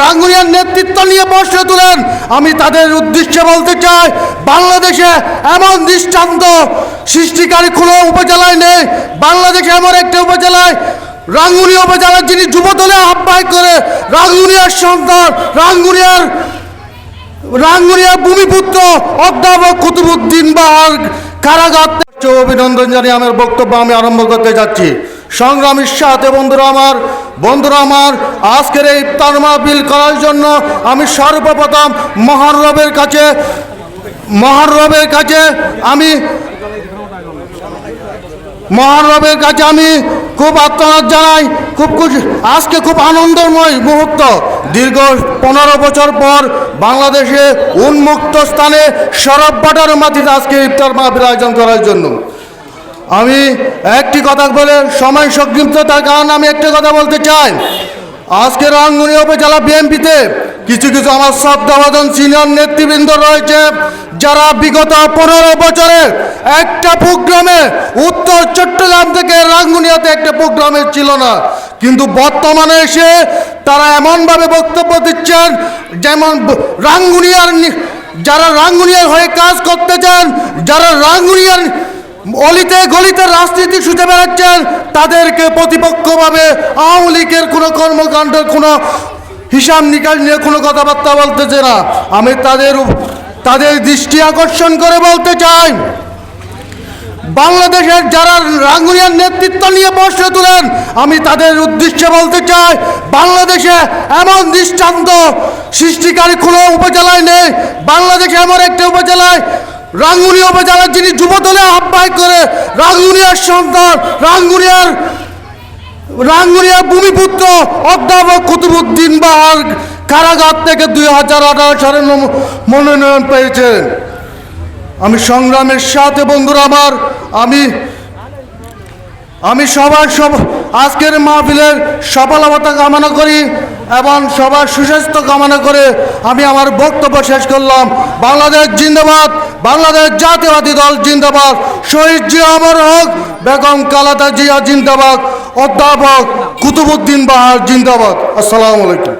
রাঙ্গুনিয়ার নেতৃত্ব নিয়ে প্রশ্ন তুলেন, আমি তাদের উদ্দেশ্যে বলতে চাই, বাংলাদেশে এমন দৃষ্টান্ত সৃষ্টিকারী কোনো উপজেলায় নেই। বাংলাদেশে এমন একটা উপজেলায় রাঙ্গুনিয়া উপজেলার যিনি যুবদলে আহ্বায়ক করে রাঙ্গুনিয়ার সন্তান, রাঙ্গুনিয়ার ভূমিপুত্র অধ্যাপক কুতুবুদ্দিন বাহার কারাগার। অভিনন্দন জানিয়ে আমার বক্তব্য আমি আরম্ভ করতে যাচ্ছি। সংগ্রামীর সাথে বন্ধুরা আমার আজকের এই ইফতার মাহফিল করার জন্য আমি সর্বপ্রথম মহান রবের কাছে আমি খুব আত্মনাদ জানাই। আজকে খুব আনন্দময় মুহূর্ত। দীর্ঘ 15 বছর পর বাংলাদেশে উন্মুক্ত স্থানে শরফ বাটার মাটিতে আজকে ইফতার মাহফিল আয়োজন করার জন্য আমি একটি কথা বলে সময় সংক্ষিপ্ততার কারণে আমি একটি কথা বলতে চাই। আজকে রাঙ্গুনিয়া উপজেলা বিএনপিতে কিছু আমার শ্রদ্ধাভাজন সিনিয়র নেতৃবৃন্দ রয়েছে, যারা বিগত 15 বছরে একটা প্রোগ্রামে উত্তর চট্টগ্রাম থেকে রাঙ্গুনিয়াতে একটা প্রোগ্রামে ছিল না, কিন্তু বর্তমানে এসে তারা এমনভাবে বক্তব্য দিচ্ছেন যেমন যারা রাঙ্গুনিয়ার হয়ে কাজ করতে চান, যারা রাঙ্গুনিয়ার অলিতে গলিতে রাজনীতি ছুটে বেড়াচ্ছেন, তাদেরকে প্রতিপক্ষভাবে আওয়ামী লীগের কোনো কর্মকাণ্ড, কোনো হিসাব নিকাশ নিয়ে কোনো কথাবার্তা বলতেছে না। আমি তাদের দৃষ্টি আকর্ষণ করে বলতে চাই, বাংলাদেশের যারা রাঙ্গুনিয়ার নেতৃত্ব নিয়ে প্রশ্ন তুলেন, আমি তাদের উদ্দেশ্যে বলতে চাই, বাংলাদেশে এমন দৃষ্টান্ত সৃষ্টিকারী কোনো উপজেলায় নেই। বাংলাদেশে এমন একটা উপজেলায় রাঙ্গুনিয়া উপজেলার যিনি যুবদলে আহ্বায়ক করে রাঙ্গুনিয়ার সন্তান, রাঙ্গুনিয়ার ভূমিপুত্র অধ্যাপক কুতুবুদ্দিন বাহার কারাগার থেকে 2018 সালে মনোনয়ন পেয়েছেন। আমি সংগ্রামের সাথে বন্ধুরা আমার আমি সবার আজকের মাহফিলের সফলতা কামনা করি এবং সবার সুস্বাস্থ্য কামনা করে আমি আমার বক্তব্য শেষ করলাম। বাংলাদেশ জিন্দাবাদ, বাংলাদেশ জাতীয়বাদী দল জিন্দাবাদ, শহীদ জিয়া অমর হোক, বেগম খালেদা জিয়া জিন্দাবাদ, অধ্যাপক কুতুবুদ্দিন বাহার জিন্দাবাদ। আসসালামু আলাইকুম।